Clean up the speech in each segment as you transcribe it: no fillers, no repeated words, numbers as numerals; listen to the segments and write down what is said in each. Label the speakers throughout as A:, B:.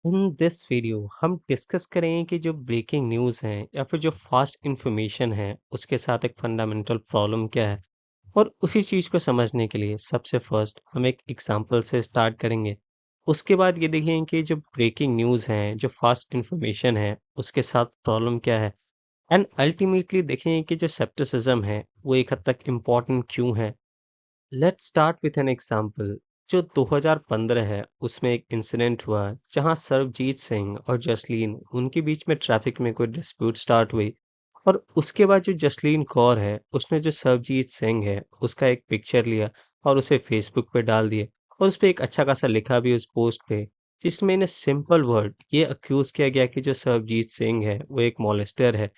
A: In this video हम discuss करेंगे कि जो ब्रेकिंग न्यूज़ है या फिर जो फास्ट इंफॉर्मेशन है उसके साथ एक फंडामेंटल प्रॉब्लम क्या है। और उसी चीज़ को समझने के लिए सबसे फर्स्ट हम एक एग्जांपल से स्टार्ट करेंगे। उसके बाद ये देखेंगे कि जो ब्रेकिंग न्यूज़ है जो फास्ट इंफॉर्मेशन है उसके साथ प्रॉब्लम क्या है। एंड अल्टीमेटली देखेंगे कि जो सेप्टिसिज्म है वो एक हद तक इम्पोर्टेंट क्यों है। Let's start with an example. जो 2015 है उसमें एक इंसिडेंट हुआ जहां सरबजीत सिंह और जसलीन उनके बीच में ट्रैफिक में कोई डिस्प्यूट स्टार्ट हुई। और उसके बाद जो जसलीन कौर है उसने जो सरबजीत सिंह है उसका एक पिक्चर लिया और उसे फेसबुक पे डाल दिया। और उस पे एक अच्छा खासा लिखा भी उस पोस्ट पे, जिसमें इन्हें सिंपल वर्ड ये अक्यूज किया गया कि जो सरबजीत सिंह है वो एक मॉलेस्टर है।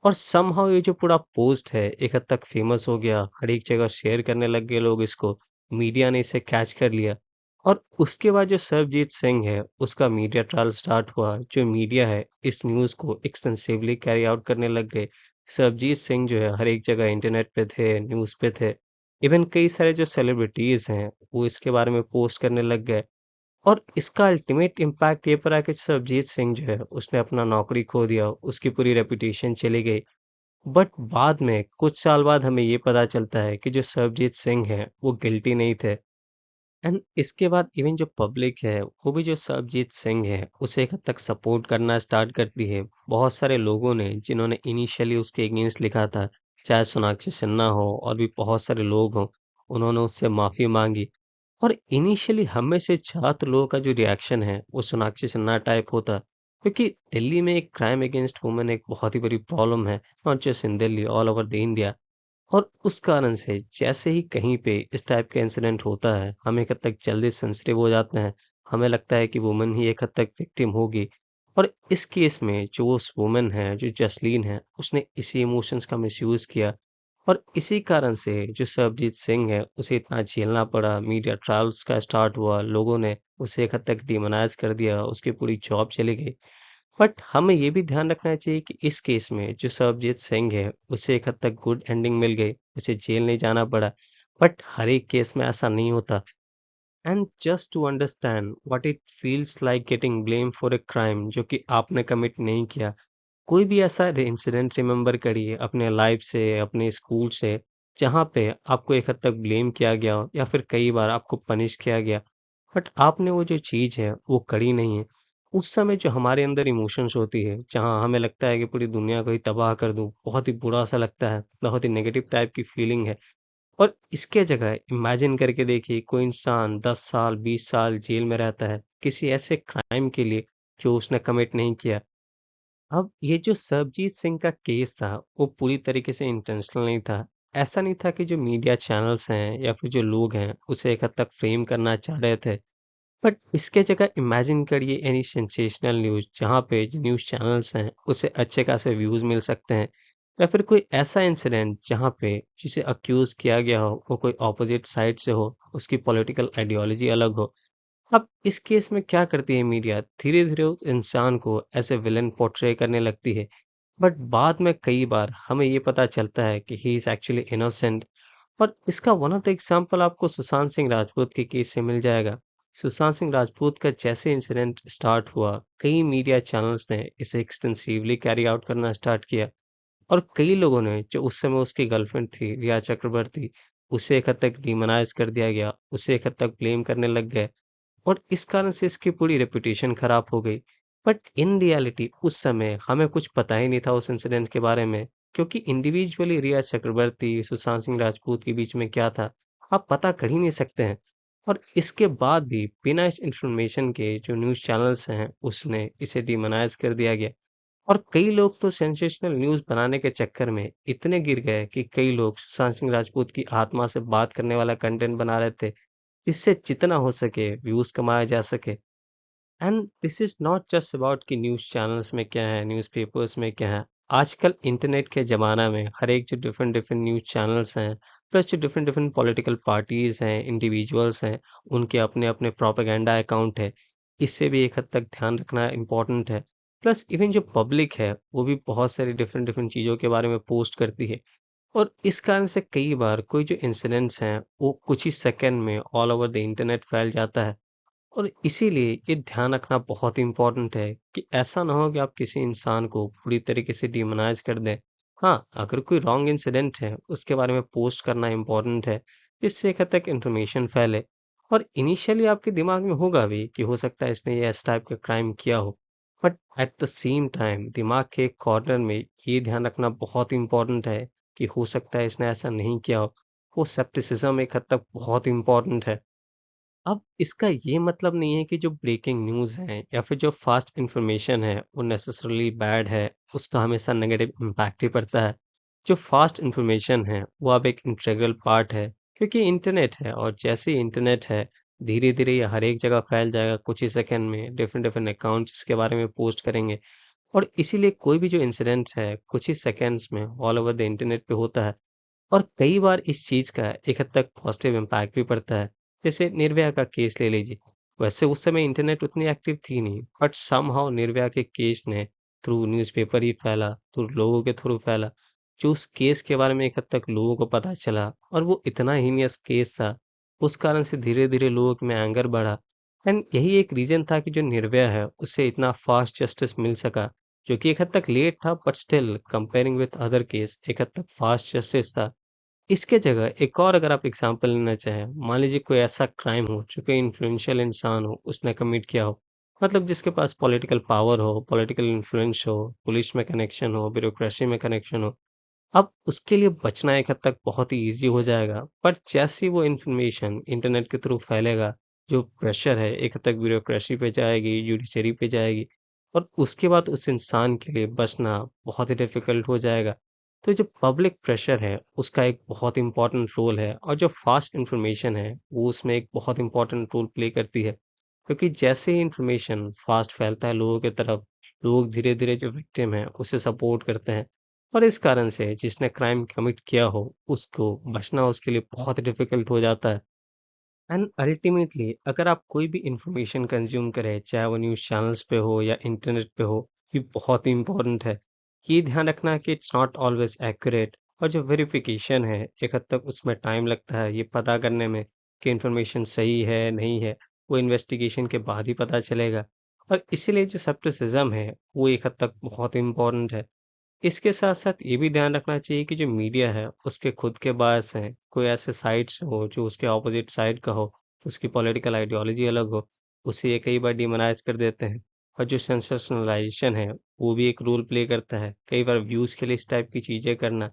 A: और समहाउ ये जो पूरा पोस्ट है एक हद तक फेमस हो गया, हर एक जगह शेयर करने लग गए लोग इसको, मीडिया ने इसे कैच कर लिया। और उसके बाद जो सरबजीत सिंह है उसका मीडिया ट्रायल स्टार्ट हुआ, जो मीडिया है इस न्यूज़ को एक्सटेंसिवली कैरी आउट करने लग गए। सरबजीत सिंह जो है हर एक जगह इंटरनेट पे थे, न्यूज़ पे थे। इवन कई सारे जो सेलिब्रिटीज हैं वो इसके बारे में पोस्ट करने लग गए। और इसका अल्टीमेट इम्पैक्ट ये पड़ा कि सरबजीत सिंह जो है उसने अपना नौकरी खो दिया, उसकी पूरी रेपुटेशन चली गई। बट बाद में कुछ साल बाद हमें ये पता चलता है कि जो सरबजीत सिंह हैं वो गिल्टी नहीं थे। एंड इसके बाद इवन जो पब्लिक है वो भी जो सरबजीत सिंह है उसे एक हद तक सपोर्ट करना स्टार्ट करती है। बहुत सारे लोगों ने जिन्होंने इनिशियली उसके अगेंस्ट लिखा था, चाहे सोनाक्षी सिन्हा हो और भी बहुत सारे लोग हों, उन्होंने उससे माफी मांगी। और इनिशियली हम में से ज़्यादातर लोगों का जो रिएक्शन है वो सोनाक्षी सिन्हा टाइप होता, क्योंकि दिल्ली में एक क्राइम अगेंस्ट वुमेन एक बहुत ही बड़ी प्रॉब्लम है, not just in Delhi, all over the India. और उस कारण से जैसे ही कहीं पे इस टाइप का इंसिडेंट होता है हम एक हद तक जल्दी सेंसिटिव हो जाते हैं। हमें लगता है कि वुमन ही एक हद तक विक्टिम होगी। और इस केस में जो उस वुमन है जो जसलीन है उसने इसी इमोशंस का मिसयूज किया। और इसी कारण से जो सरबजीत सिंह है उसे इतना झेलना पड़ा, मीडिया ट्रायल्स का स्टार्ट हुआ, लोगों ने उसे एक हद तक डिमोनाइज कर दिया, उसकी पूरी जॉब चली गई। बट हमें ये भी ध्यान रखना चाहिए कि इस केस में जो सरबजीत सिंह है उसे एक हद तक गुड एंडिंग मिल गई, उसे जेल नहीं जाना पड़ा। बट हर एक केस में ऐसा नहीं होता। And just to understand what it feels like getting blame for a crime जो कि आपने कमिट नहीं किया। कोई भी ऐसा इंसिडेंट रिमेंबर करिए अपने लाइफ से, अपने स्कूल से, जहाँ पे आपको एक हद तक ब्लेम किया गया हो या फिर कई बार आपको पनिश किया गया, बट आपने वो जो चीज़ है वो करी नहीं है। उस समय जो हमारे अंदर इमोशंस होती है, जहाँ हमें लगता है कि पूरी दुनिया को ही तबाह कर दूँ, बहुत ही बुरा सा लगता है, बहुत ही नेगेटिव टाइप की फीलिंग है। और इसके जगह इमेजिन करके देखिए कोई इंसान 10 साल 20 साल जेल में रहता है किसी ऐसे क्राइम के लिए जो उसने कमिट नहीं किया। अब ये जो सरबजीत सिंह का केस था वो पूरी तरीके से इंटेंशनल नहीं था। ऐसा नहीं था कि जो मीडिया चैनल्स हैं या फिर जो लोग हैं उसे एक हद तक फ्रेम करना चाह रहे थे। बट इसके जगह इमेजिन करिए एनी सेंसेशनल न्यूज़ जहाँ पे जो न्यूज़ चैनल्स हैं उसे अच्छे खासे व्यूज़ मिल सकते हैं। या फिर कोई ऐसा इंसिडेंट जहाँ पे जिसे अक्यूज़ किया गया हो वो कोई ऑपोजिट साइड से हो, उसकी पॉलिटिकल आइडियोलॉजी अलग हो। अब इस केस में क्या करती है मीडिया, धीरे-धीरे उस इंसान को एज़ अ विलेन पोर्ट्रे करने लगती है। बट बाद में कई बार हमें ये पता चलता है कि ही इज़ एक्चुअली इनोसेंट। और इसका वन ऑफ द एग्जांपल आपको सुशांत सिंह राजपूत के केस से मिल जाएगा। सुशांत सिंह राजपूत का जैसे इंसिडेंट स्टार्ट हुआ, कई मीडिया चैनल्स ने इसे एक्सटेंसिवली कैरी आउट करना स्टार्ट किया। और कई लोगों ने जो उस समय उसकी गर्लफ्रेंड थी, रिया चक्रवर्ती, उसे एक हद तक डिमोनाइज़ कर दिया गया, उसे एक हद तक ब्लेम करने लग गए। और इस कारण से इसकी पूरी रेपुटेशन खराब हो गई। बट इन रियलिटी उस समय हमें कुछ पता ही नहीं था उस इंसिडेंट के बारे में, क्योंकि इंडिविजुअली रिया चक्रवर्ती, सुशांत सिंह राजपूत के बीच में क्या था, आप पता कर ही नहीं सकते हैं। और इसके बाद भी बिना इस इन्फॉर्मेशन के जो न्यूज़ चैनल्स हैं, उसने इसे डिमोनाइज़ कर दिया गया। और कई लोग तो सेंसेशनल न्यूज़ बनाने के चक्कर में इतने गिर गए कि कई लोग सुशांत सिंह राजपूत की आत्मा से बात करने वाला कंटेंट बना रहे थे, इससे जितना हो सके व्यूज़ कमाया जा सके। And this is not just about कि न्यूज़ चैनल्स में क्या है, न्यूज़पेपर्स में क्या है। आजकल इंटरनेट के ज़माना में हर एक जो डिफरेंट डिफरेंट न्यूज़ चैनल्स हैं, प्लस जो डिफरेंट डिफरेंट पॉलिटिकल पार्टीज़ हैं, इंडिविजुअल्स हैं, उनके अपने-अपने प्रोपेगेंडा अकाउंट है। इससे भी एक हद तक ध्यान रखना इम्पोर्टेंट है। प्लस इवन जो पब्लिक है, वो भी बहुत सारी डिफरेंट डिफरेंट चीज़ों के बारे में पोस्ट करती है। और इस कारण से कई बार कोई जो इंसिडेंट्स हैं, वो कुछ ही सेकंड में ऑल ओवर द इंटरनेट फैल जाता है। और इसीलिए ये ध्यान रखना बहुत इम्पोर्टेंट है कि ऐसा ना हो कि आप किसी इंसान को पूरी तरीके से डिमोनाइज़ कर दें। हाँ, अगर कोई रॉन्ग इंसिडेंट है, उसके बारे में पोस्ट करना इम्पोर्टेंट है, जिससे एक हद तक इन्फॉर्मेशन फैले। और इनिशियली आपके दिमाग में होगा भी कि हो सकता है इसने ये इस टाइप का क्राइम किया हो। But at the same time दिमाग के एक कॉर्नर में ये ध्यान रखना बहुत इम्पोर्टेंट है कि हो सकता है इसने ऐसा नहीं किया हो। वो स्केप्टिसिज्म एक हद तक बहुत इम्पोर्टेंट है। अब इसका ये मतलब नहीं है कि जो ब्रेकिंग न्यूज़ है या फिर जो फास्ट इंफॉर्मेशन है वो नेसेसरली बैड है, उसका हमेशा नेगेटिव इम्पैक्ट ही पड़ता है। जो फास्ट इंफॉर्मेशन है वो अब एक इंटीग्रल पार्ट है, क्योंकि इंटरनेट है और जैसे ही इंटरनेट है धीरे धीरे ये हर एक जगह फैल जाएगा। कुछ ही सेकंड में डिफरेंट डिफरेंट अकाउंट्स इसके बारे में पोस्ट करेंगे और इसीलिए कोई भी जो इंसिडेंट है कुछ ही सेकंड्स में ऑल ओवर द इंटरनेट पे होता है। और कई बार इस चीज़ का एक हद तक पॉजिटिव इम्पैक्ट भी पड़ता है। जैसे निर्भया का केस ले लीजिए। वैसे उस समय इंटरनेट उतनी एक्टिव थी नहीं, बट समहाउ निर्भया के केस ने थ्रू न्यूज़पेपर ही फैला, थ्रू लोगों के थ्रू फैला। जो उस केस के बारे में एक हद तक लोगों को पता चला और वो इतना हीनियस केस था, उस कारण से धीरे-धीरे लोगों में एंगर बढ़ा। एंड यही एक रीज़न था कि जो निर्भया है, उसे इतना फास्ट जस्टिस मिल सका, जो कि एक हद तक लेट था but still comparing with other case एक हद तक फास्ट जस्टिस था। इसके जगह एक और अगर आप एग्जांपल लेना चाहें, मान लीजिए कोई ऐसा क्राइम हो जो कोई इन्फ्लुएंशियल इंसान हो, उसने कमिट किया हो। मतलब जिसके पास पॉलिटिकल पावर हो, पॉलिटिकल इन्फ्लुएंस हो, पुलिस में कनेक्शन हो, ब्यूरोक्रेसी में कनेक्शन हो। अब उसके लिए बचना एक हद तक बहुत ही ईज़ी हो जाएगा। पर जैसे ही वो इन्फॉर्मेशन इंटरनेट के थ्रू फैलेगा, जो प्रेशर है एक हद तक ब्यूरोक्रेसी पे जाएगी, जुडिशरी पे जाएगी और उसके बाद उस इंसान के लिए बचना बहुत ही डिफ़िकल्ट हो जाएगा। तो जो पब्लिक प्रेशर है, उसका एक बहुत इम्पोर्टेंट रोल है और जो फ़ास्ट इन्फॉर्मेशन है, वो उसमें एक बहुत इम्पोर्टेंट रोल प्ले करती है। क्योंकि जैसे ही इन्फॉर्मेशन फ़ास्ट फैलता है लोगों की तरफ, लोग धीरे-धीरे जो विक्टिम है, उसे सपोर्ट करते हैं। और इस कारण से जिसने क्राइम कमिट किया हो, उसको बचना उसके लिए बहुत डिफ़िकल्ट हो जाता है। एंड अल्टीमेटली अगर आप कोई भी इंफॉर्मेशन कंज़्यूम करें, चाहे वो न्यूज़ चैनल्स पे हो या इंटरनेट पे हो, ये बहुत ही इम्पोर्टेंट है। ये ध्यान रखना कि इट्स नॉट ऑलवेज़ एक्यूरेट और जो वेरिफ़िकेशन है, एक हद तक उसमें टाइम लगता है ये पता करने में कि इंफॉर्मेशन सही है, नहीं है, वो इन्वेस्टिगेशन के बाद ही पता चलेगा। और इसीलिए जो स्केप्टिसिज़्म है, वो एक हद तक बहुत इम्पोर्टेंट है। इसके साथ-साथ ये भी ध्यान रखना चाहिए कि जो मीडिया है, उसके खुद के बायस हैं। कोई ऐसे साइट्स हो जो उसके अपोज़िट साइड का हो, उसकी पॉलिटिकल आइडियोलॉजी अलग हो, उसे ये कई बार डिमोनाइज़ कर देते हैं। और जो सेंसेशनलाइज़ेशन है, वो भी एक रोल प्ले करता है। कई बार व्यूज़ के लिए इस टाइप की चीज़ें करना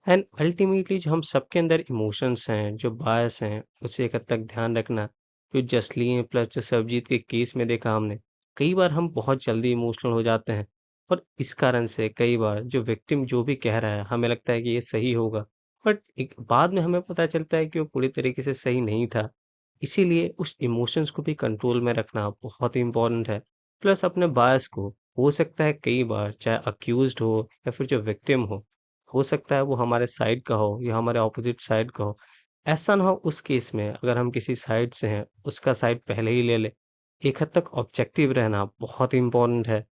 A: एंड अल्टीमेटली जो हम सबके अंदर इमोशंस हैं, जो बायस हैं, उसे एक हद तक ध्यान रखना। जो जसलीन प्लस जो सरबजीत के केस में देखा हमने, कई बार हम बहुत जल्दी इमोशनल हो जाते हैं और इस कारण से कई बार जो विक्टिम जो भी कह रहा है, हमें लगता है कि ये सही होगा। बट एक बाद में हमें पता चलता है कि वो पूरी तरीके से सही नहीं था। इसीलिए उस इमोशंस को भी कंट्रोल में रखना बहुत ही इम्पोर्टेंट है। प्लस अपने बायस को हो सकता है कई बार चाहे अक्यूज़्ड हो या फिर जो विक्टिम हो सकता है वो हमारे साइड का हो या हमारे ऑपोजिट साइड का हो। ऐसा ना हो उस केस में अगर हम किसी साइड से हैं, उसका साइड पहले ही ले लें। एक हद तक ऑब्जेक्टिव रहना बहुत इम्पोर्टेंट है।